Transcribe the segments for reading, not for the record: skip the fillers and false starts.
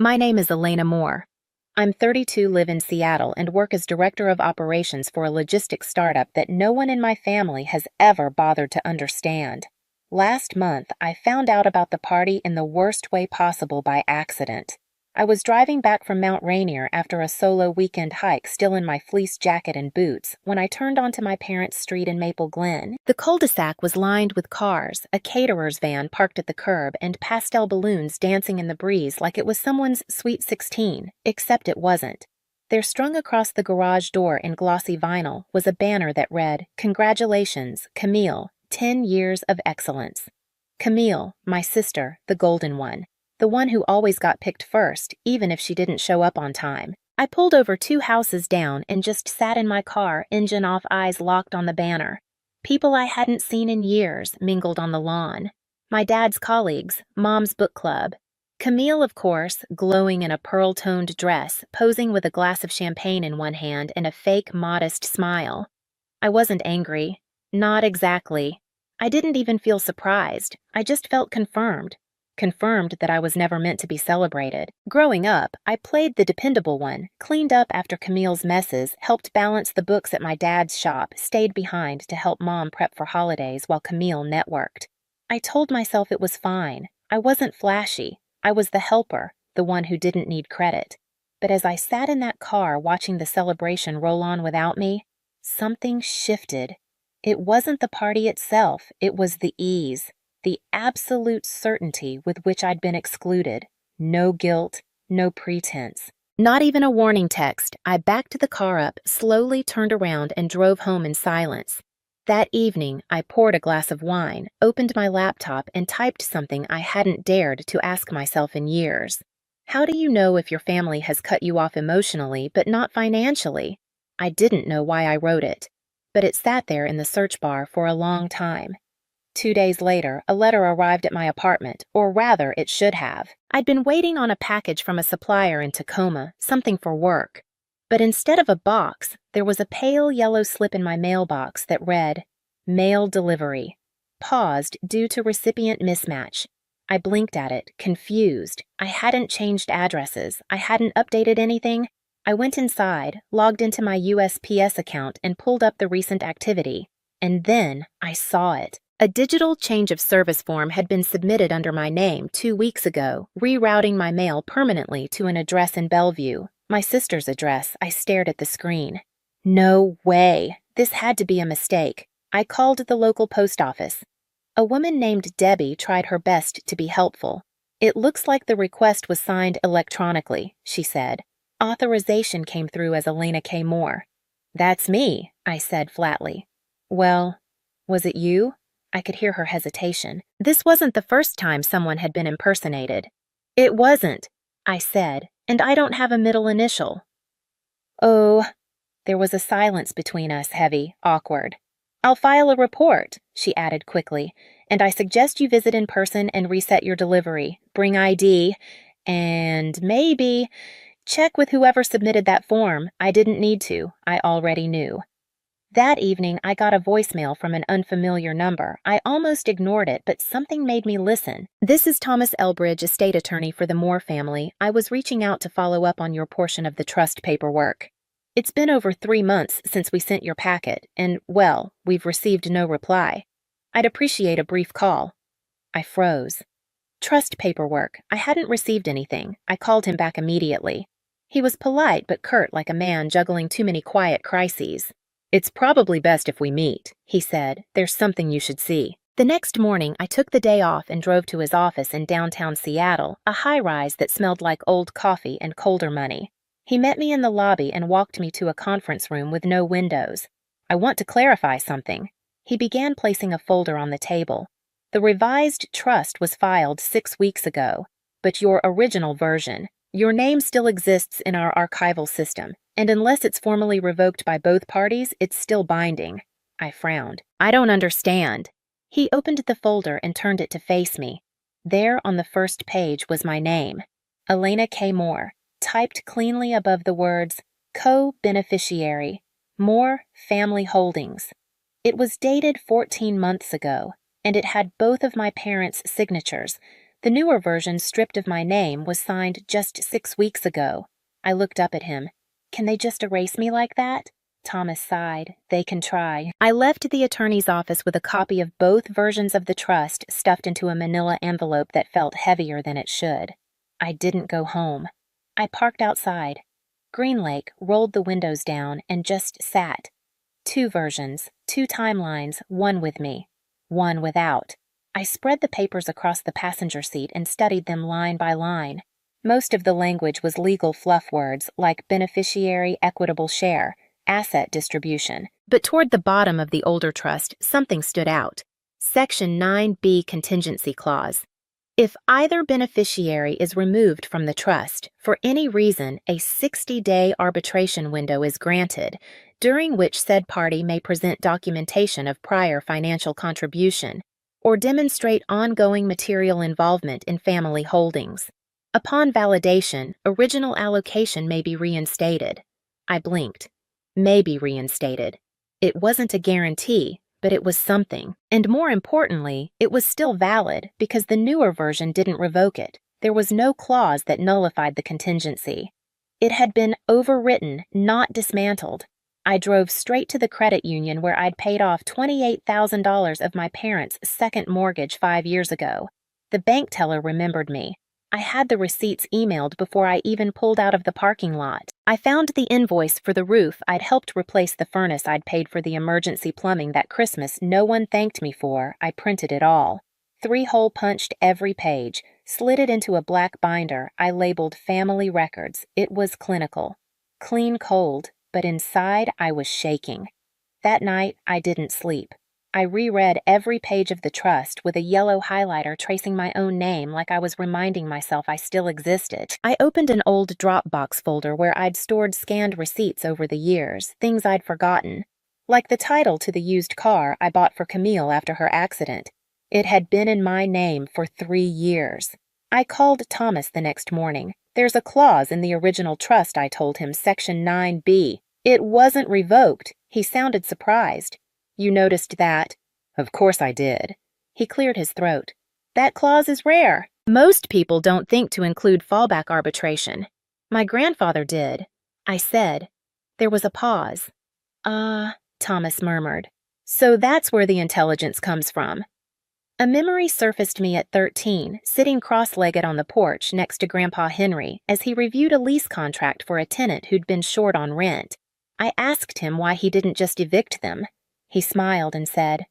My name is Elena Moore. I'm 32, live in Seattle, and work as director of operations for a logistics startup that no one in my family has ever bothered to understand. Last month, I found out about the party in the worst way possible by accident. I was driving back from Mount Rainier after a solo weekend hike, still in my fleece jacket and boots, when I turned onto my parents' street in Maple Glen. The cul-de-sac was lined with cars, a caterer's van parked at the curb, and pastel balloons dancing in the breeze like it was someone's Sweet 16, except it wasn't. There, strung across the garage door in glossy vinyl, was a banner that read, "Congratulations, Camille, 10 years of excellence." Camille, my sister, the golden one. The one who always got picked first, even if she didn't show up on time. I pulled over 2 houses down and just sat in my car, engine off, eyes locked on the banner. People I hadn't seen in years mingled on the lawn. My dad's colleagues, Mom's book club. Camille, of course, glowing in a pearl-toned dress, posing with a glass of champagne in one hand and a fake, modest smile. I wasn't angry. Not exactly. I didn't even feel surprised. I just felt confirmed. Confirmed that I was never meant to be celebrated. Growing up, I played the dependable one, cleaned up after Camille's messes, helped balance the books at my dad's shop, stayed behind to help Mom prep for holidays while Camille networked. I told myself it was fine. I wasn't flashy. I was the helper, the one who didn't need credit. But as I sat in that car watching the celebration roll on without me, something shifted. It wasn't the party itself, it was the ease. The absolute certainty with which I'd been excluded. No guilt, no pretense. Not even a warning text. I backed the car up, slowly turned around, and drove home in silence. That evening, I poured a glass of wine, opened my laptop, and typed something I hadn't dared to ask myself in years. How do you know if your family has cut you off emotionally but not financially? I didn't know why I wrote it, but it sat there in the search bar for a long time. 2 days later, a letter arrived at my apartment, or rather, it should have. I'd been waiting on a package from a supplier in Tacoma, something for work. But instead of a box, there was a pale yellow slip in my mailbox that read, "Mail delivery." Paused due to recipient mismatch. I blinked at it, confused. I hadn't changed addresses. I hadn't updated anything. I went inside, logged into my USPS account, and pulled up the recent activity. And then I saw it. A digital change of service form had been submitted under my name 2 weeks ago, rerouting my mail permanently to an address in Bellevue. My sister's address. I stared at the screen. No way. This had to be a mistake. I called the local post office. A woman named Debbie tried her best to be helpful. "It looks like the request was signed electronically," she said. Authorization came through as Elena K. Moore. "That's me," I said flatly. "Well, was it you?" I could hear her hesitation. This wasn't the first time someone had been impersonated. "It wasn't," I said, "and I don't have a middle initial." "Oh." There was a silence between us, heavy, awkward. "I'll file a report," she added quickly, "and I suggest you visit in person and reset your delivery. Bring ID, and maybe check with whoever submitted that form. I didn't need to. I already knew." That evening, I got a voicemail from an unfamiliar number. I almost ignored it, but something made me listen. "This is Thomas Elbridge, estate attorney for the Moore family. I was reaching out to follow up on your portion of the trust paperwork. It's been over 3 months since we sent your packet, and, well, we've received no reply. I'd appreciate a brief call." I froze. Trust paperwork. I hadn't received anything. I called him back immediately. He was polite but curt, like a man juggling too many quiet crises. "It's probably best if we meet," he said. "There's something you should see." The next morning, I took the day off and drove to his office in downtown Seattle, a high-rise that smelled like old coffee and colder money. He met me in the lobby and walked me to a conference room with no windows. "I want to clarify something." He began placing a folder on the table. "The revised trust was filed 6 weeks ago, but your original version. Your name still exists in our archival system, and unless it's formally revoked by both parties, it's still binding." I frowned. "I don't understand." He opened the folder and turned it to face me. There on the first page was my name, Elena K. Moore, typed cleanly above the words, "Co-beneficiary, Moore Family Holdings." It was dated 14 months ago, and it had both of my parents' signatures, The newer version, stripped of my name, was signed just 6 weeks ago. I looked up at him. Can they just erase me like that? Thomas sighed. They can try. I left the attorney's office with a copy of both versions of the trust stuffed into a manila envelope that felt heavier than it should. I didn't go home. I parked outside. Green Lake rolled the windows down and just sat. 2 versions, 2 timelines, one with me, one without. I spread the papers across the passenger seat and studied them line by line. Most of the language was legal fluff words like beneficiary equitable share, asset distribution. But toward the bottom of the older trust, something stood out. Section 9B Contingency Clause. If either beneficiary is removed from the trust, for any reason, a 60-day arbitration window is granted, during which said party may present documentation of prior financial contribution or demonstrate ongoing material involvement in family holdings. Upon validation, original allocation may be reinstated. I blinked. May be reinstated. It wasn't a guarantee, but it was something. And more importantly, it was still valid because the newer version didn't revoke it. There was no clause that nullified the contingency. It had been overwritten, not dismantled. I drove straight to the credit union where I'd paid off $28,000 of my parents' second mortgage 5 years ago. The bank teller remembered me. I had the receipts emailed before I even pulled out of the parking lot. I found the invoice for the roof I'd helped replace the furnace I'd paid for the emergency plumbing that Christmas no one thanked me for. I printed it all. 3-hole punched every page, slid it into a black binder I labeled Family Records. It was clinical. Clean cold, but inside I was shaking. That night I didn't sleep. I reread every page of the trust with a yellow highlighter tracing my own name like I was reminding myself I still existed. I opened an old Dropbox folder where I'd stored scanned receipts over the years, things I'd forgotten. Like the title to the used car I bought for Camille after her accident. It had been in my name for 3 years. I called Thomas the next morning. There's a clause in the original trust, I told him, Section 9B. It wasn't revoked. He sounded surprised. You noticed that? Of course I did. He cleared his throat. That clause is rare. Most people don't think to include fallback arbitration. My grandfather did. I said. There was a pause. Thomas murmured. So that's where the intelligence comes from. A memory surfaced me at 13, sitting cross-legged on the porch next to Grandpa Henry as he reviewed a lease contract for a tenant who'd been short on rent. I asked him why he didn't just evict them. He smiled and said,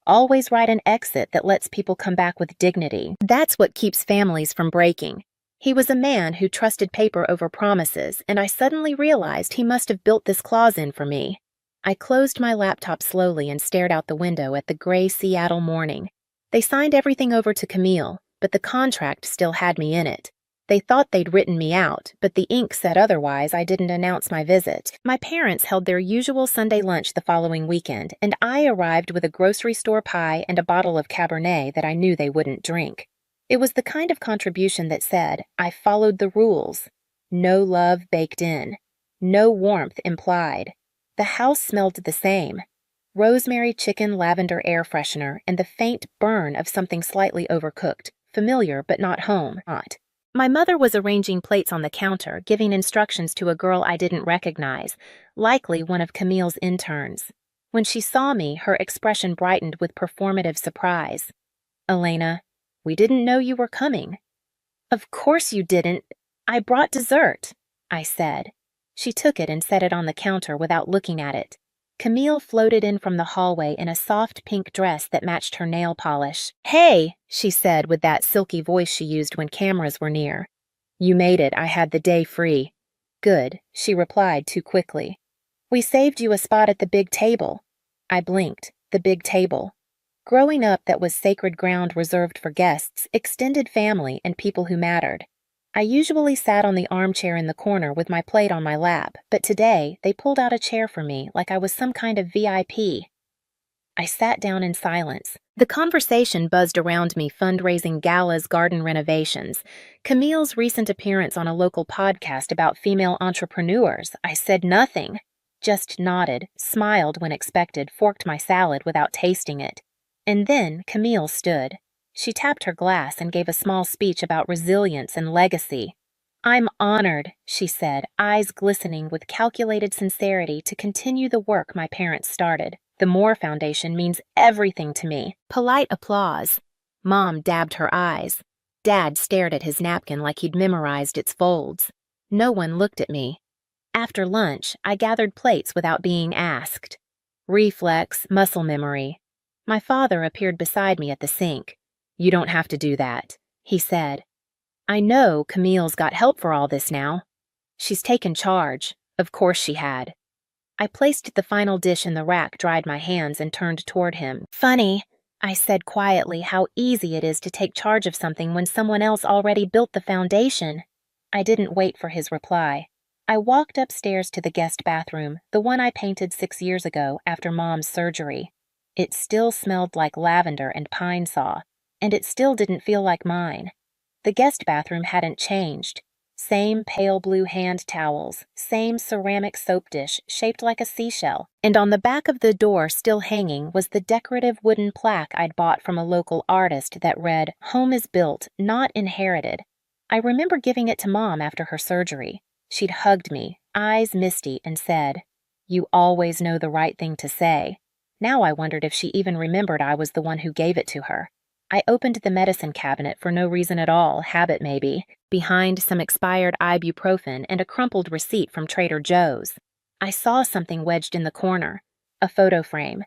"Always write an exit that lets people come back with dignity. That's what keeps families from breaking." He was a man who trusted paper over promises, and I suddenly realized he must have built this clause in for me. I closed my laptop slowly and stared out the window at the gray Seattle morning. They signed everything over to Camille, but the contract still had me in it. They thought they'd written me out, but the ink said otherwise. I didn't announce my visit. My parents held their usual Sunday lunch the following weekend, and I arrived with a grocery store pie and a bottle of Cabernet that I knew they wouldn't drink. It was the kind of contribution that said, I followed the rules. No love baked in. No warmth implied. The house smelled the same. Rosemary chicken lavender air freshener and the faint burn of something slightly overcooked, familiar but not home. My mother was arranging plates on the counter, giving instructions to a girl I didn't recognize, likely one of Camille's interns. When she saw me, her expression brightened with performative surprise. "Elena, we didn't know you were coming." "Of course you didn't. I brought dessert," I said. She took it and set it on the counter without looking at it. Camille floated in from the hallway in a soft pink dress that matched her nail polish. "Hey," she said with that silky voice she used when cameras were near. "You made it. I had the day free." "Good," she replied too quickly. "We saved you a spot at the big table." I blinked. The big table. Growing up, that was sacred ground reserved for guests, extended family, and people who mattered. I usually sat on the armchair in the corner with my plate on my lap, but today they pulled out a chair for me like I was some kind of VIP. I sat down in silence. The conversation buzzed around me: fundraising galas, garden renovations, Camille's recent appearance on a local podcast about female entrepreneurs. I said nothing, just nodded, smiled when expected, forked my salad without tasting it. And then Camille stood. She tapped her glass and gave a small speech about resilience and legacy. "I'm honored," she said, eyes glistening with calculated sincerity to continue the work my parents started. "The Moore Foundation means everything to me." Polite applause. Mom dabbed her eyes. Dad stared at his napkin like he'd memorized its folds. No one looked at me. After lunch, I gathered plates without being asked. Reflex, muscle memory. My father appeared beside me at the sink. "You don't have to do that," he said. "I know Camille's got help for all this now." "She's taken charge." Of course she had. I placed the final dish in the rack, dried my hands, and turned toward him. "Funny," I said quietly, "how easy it is to take charge of something when someone else already built the foundation." I didn't wait for his reply. I walked upstairs to the guest bathroom, the one I painted 6 years ago after Mom's surgery. It still smelled like lavender and pine saw, and it still didn't feel like mine. The guest bathroom hadn't changed. Same pale blue hand towels, same ceramic soap dish shaped like a seashell, and on the back of the door still hanging was the decorative wooden plaque I'd bought from a local artist that read, "Home is built, not inherited." I remember giving it to Mom after her surgery. She'd hugged me, eyes misty, and said, "You always know the right thing to say." Now I wondered if she even remembered I was the one who gave it to her. I opened the medicine cabinet for no reason at all, habit maybe, behind some expired ibuprofen and a crumpled receipt from Trader Joe's. I saw something wedged in the corner, a photo frame.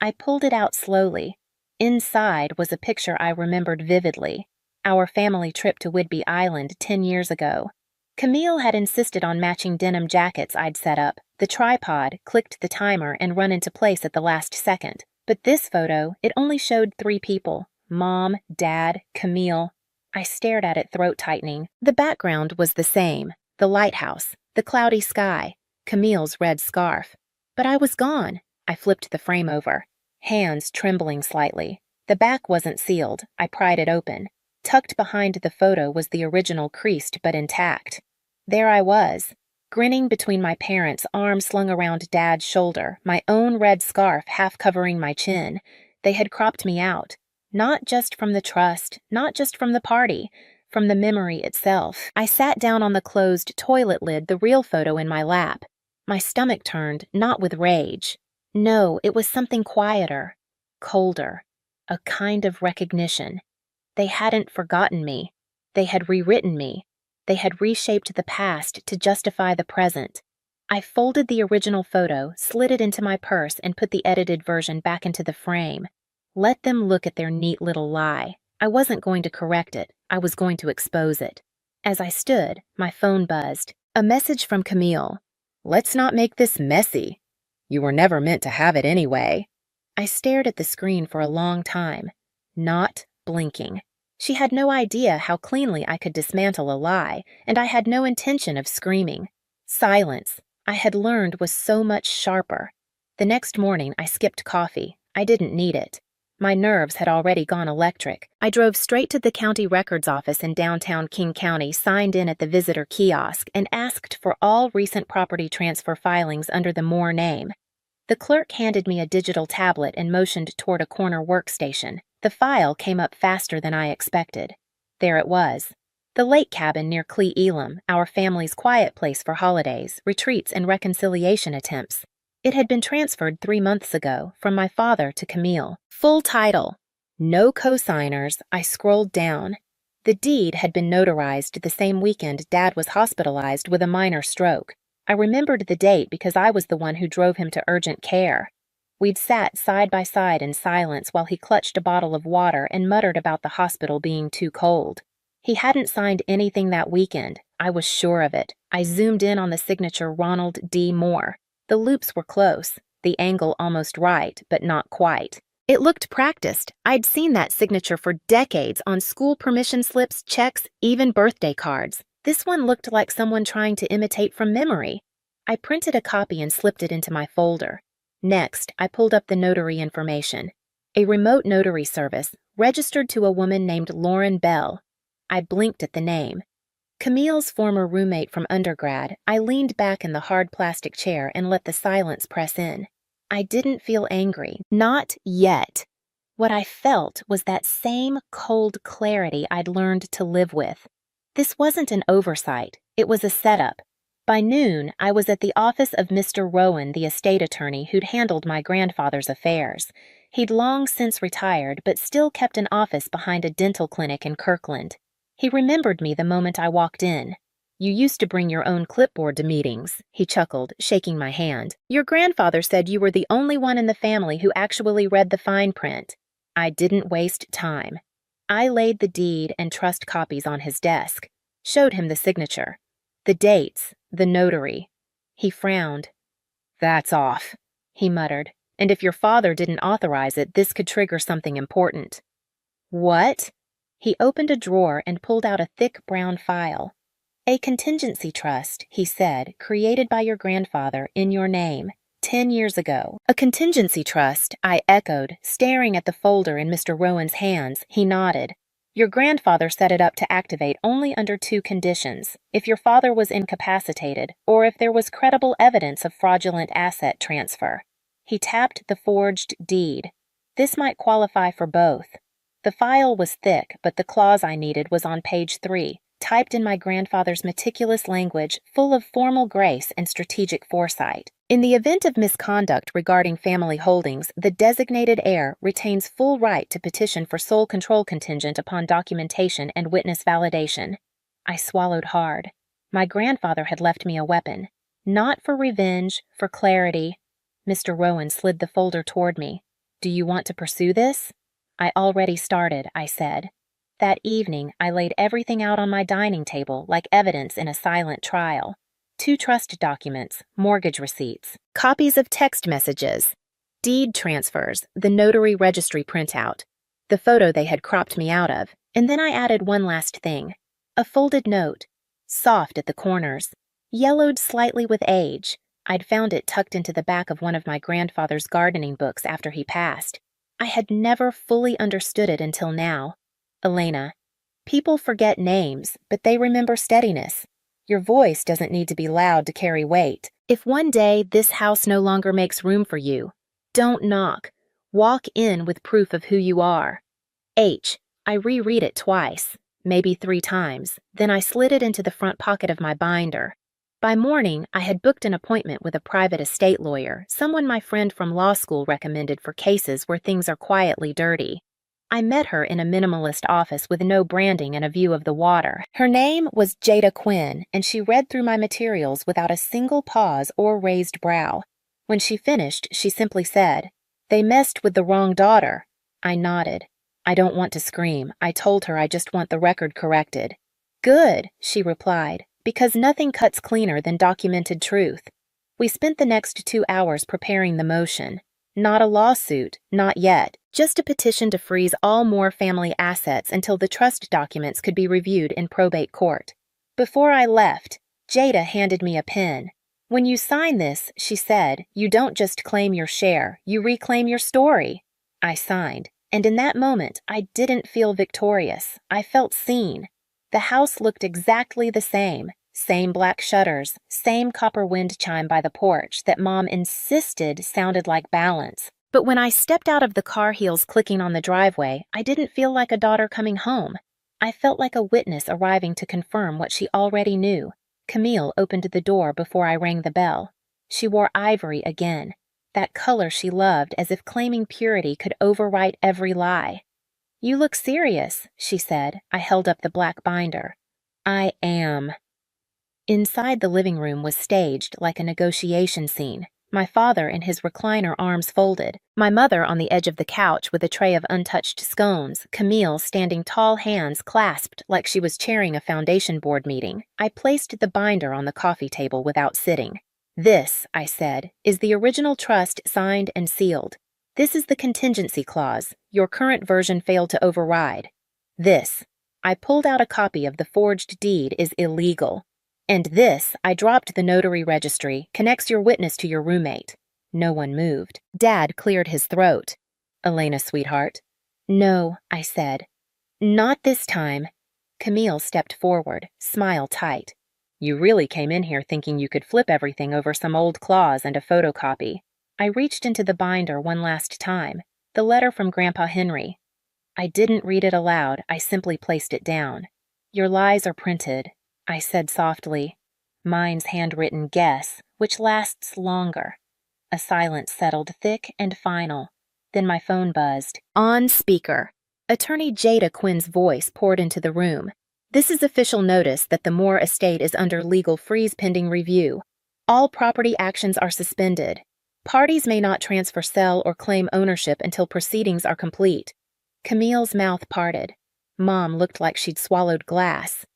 I pulled it out slowly. Inside was a picture I remembered vividly, our family trip to Whidbey Island 10 years ago. Camille had insisted on matching denim jackets I'd set up. The tripod clicked the timer and run into place at the last second. But this photo, it only showed 3 people. Mom, Dad, Camille. I stared at it, throat tightening. The background was the same. The lighthouse, the cloudy sky, Camille's red scarf. But I was gone. I flipped the frame over, hands trembling slightly. The back wasn't sealed. I pried it open. Tucked behind the photo was the original, creased but intact. There I was, grinning between my parents' arm slung around Dad's shoulder, my own red scarf half covering my chin. They had cropped me out. Not just from the trust, not just from the party, from the memory itself. I sat down on the closed toilet lid, the real photo in my lap. My stomach turned, not with rage. No, it was something quieter, colder, a kind of recognition. They hadn't forgotten me. They had rewritten me. They had reshaped the past to justify the present. I folded the original photo, slid it into my purse, and put the edited version back into the frame. Let them look at their neat little lie. I wasn't going to correct it. I was going to expose it. As I stood, my phone buzzed. A message from Camille. "Let's not make this messy. You were never meant to have it anyway." I stared at the screen for a long time, not blinking. She had no idea how cleanly I could dismantle a lie, and I had no intention of screaming. Silence, I had learned, was so much sharper. The next morning, I skipped coffee. I didn't need it. My nerves had already gone electric. I drove straight to the county records office in downtown King County, signed in at the visitor kiosk, and asked for all recent property transfer filings under the Moore name. The clerk handed me a digital tablet and motioned toward a corner workstation. The file came up faster than I expected. There it was. The lake cabin near Cle Elam, our family's quiet place for holidays, retreats, and reconciliation attempts. It had been transferred 3 months ago from my father to Camille. Full title. No co-signers. I scrolled down. The deed had been notarized the same weekend Dad was hospitalized with a minor stroke. I remembered the date because I was the one who drove him to urgent care. We'd sat side by side in silence while he clutched a bottle of water and muttered about the hospital being too cold. He hadn't signed anything that weekend. I was sure of it. I zoomed in on the signature Ronald D. Moore. The loops were close, the angle almost right, but not quite. It looked practiced. I'd seen that signature for decades on school permission slips, checks, even birthday cards. This one looked like someone trying to imitate from memory. I printed a copy and slipped it into my folder. Next, I pulled up the notary information. A remote notary service, registered to a woman named Lauren Bell. I blinked at the name. Camille's former roommate from undergrad. I leaned back in the hard plastic chair and let the silence press in. I didn't feel angry. Not yet. What I felt was that same cold clarity I'd learned to live with. This wasn't an oversight, it was a setup. By noon, I was at the office of Mr. Rowan, the estate attorney who'd handled my grandfather's affairs. He'd long since retired, but still kept an office behind a dental clinic in Kirkland. He remembered me the moment I walked in. "You used to bring your own clipboard to meetings," he chuckled, shaking my hand. "Your grandfather said you were the only one in the family who actually read the fine print." I didn't waste time. I laid the deed and trust copies on his desk, showed him the signature, the dates, the notary. He frowned. "That's off," he muttered, "and if your father didn't authorize it, this could trigger something important." "What?" He opened a drawer and pulled out a thick brown file. "A contingency trust," he said, "created by your grandfather in your name 10 years ago." "A contingency trust," I echoed, staring at the folder in Mr. Rowan's hands. He nodded. "Your grandfather set it up to activate only under 2 conditions: if your father was incapacitated, or if there was credible evidence of fraudulent asset transfer." He tapped the forged deed. This might qualify for both. The file was thick, but the clause I needed was on page 3, typed in my grandfather's meticulous language, full of formal grace and strategic foresight. "In the event of misconduct regarding family holdings, the designated heir retains full right to petition for sole control contingent upon documentation and witness validation." I swallowed hard. My grandfather had left me a weapon. Not for revenge, for clarity. Mr. Rowan slid the folder toward me. "Do you want to pursue this?" "I already started," I said. That evening, I laid everything out on my dining table like evidence in a silent trial. 2 trust documents, mortgage receipts, copies of text messages, deed transfers, the notary registry printout, the photo they had cropped me out of, and then I added one last thing. A folded note, soft at the corners, yellowed slightly with age. I'd found it tucked into the back of one of my grandfather's gardening books after he passed. I had never fully understood it until now. "Elena, people forget names, but they remember steadiness. Your voice doesn't need to be loud to carry weight. If one day this house no longer makes room for you, don't knock. Walk in with proof of who you are. H." I reread it twice, maybe 3 times, then I slid it into the front pocket of my binder. By morning, I had booked an appointment with a private estate lawyer, someone my friend from law school recommended for cases where things are quietly dirty. I met her in a minimalist office with no branding and a view of the water. Her name was Jada Quinn, and she read through my materials without a single pause or raised brow. When she finished, she simply said, "They messed with the wrong daughter." I nodded. "I don't want to scream. I told her I just want the record corrected." "Good," she replied, "because nothing cuts cleaner than documented truth." We spent the next 2 hours preparing the motion. Not a lawsuit, not yet, just a petition to freeze all Moore family assets until the trust documents could be reviewed in probate court. Before I left, Jada handed me a pen. "When you sign this," she said, "you don't just claim your share, you reclaim your story." I signed, and in that moment, I didn't feel victorious. I felt seen. The house looked exactly the same. Same black shutters, same copper wind chime by the porch that Mom insisted sounded like balance. But when I stepped out of the car heels clicking on the driveway, I didn't feel like a daughter coming home. I felt like a witness arriving to confirm what she already knew. Camille opened the door before I rang the bell. She wore ivory again, that color she loved, as if claiming purity could overwrite every lie. "You look serious," she said. I held up the black binder. "I am." Inside the living room was staged like a negotiation scene. My father in his recliner, arms folded, my mother on the edge of the couch with a tray of untouched scones, Camille standing tall, hands clasped like she was chairing a foundation board meeting. I placed the binder on the coffee table without sitting. "This," I said, "is the original trust signed and sealed. This is the contingency clause. Your current version failed to override. This," I pulled out a copy of the forged deed, "is illegal. And this," I dropped the notary registry, "connects your witness to your roommate." No one moved. Dad cleared his throat. "Elena, sweetheart." "No," I said. "Not this time." Camille stepped forward, smile tight. "You really came in here thinking you could flip everything over some old clause and a photocopy." I reached into the binder one last time. The letter from Grandpa Henry. I didn't read it aloud, I simply placed it down. Your lies are printed, I said softly. Mine's handwritten guess, which lasts longer. A silence settled thick and final. Then my phone buzzed. On speaker. Attorney Jada Quinn's voice poured into the room. This is official notice that the Moore estate is under legal freeze pending review. All property actions are suspended. Parties may not transfer, sell, or claim ownership until proceedings are complete. Camille's mouth parted. Mom looked like she'd swallowed glass.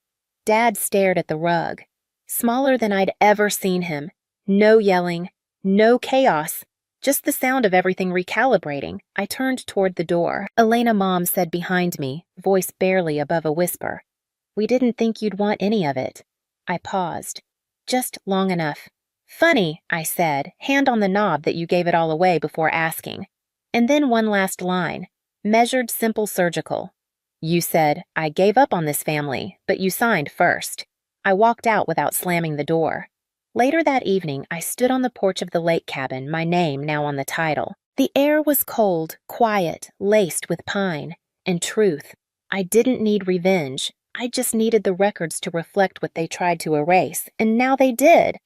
Dad stared at the rug. Smaller than I'd ever seen him. No yelling, no chaos, just the sound of everything recalibrating. I turned toward the door. Elena, Mom said behind me, voice barely above a whisper. We didn't think you'd want any of it. I paused. Just long enough. Funny, I said, hand on the knob that you gave it all away before asking. And then one last line. Measured, simple, surgical. You said, I gave up on this family, but you signed first. I walked out without slamming the door. Later that evening, I stood on the porch of the lake cabin, my name now on the title. The air was cold, quiet, laced with pine. And truth. I didn't need revenge. I just needed the records to reflect what they tried to erase, and now they did.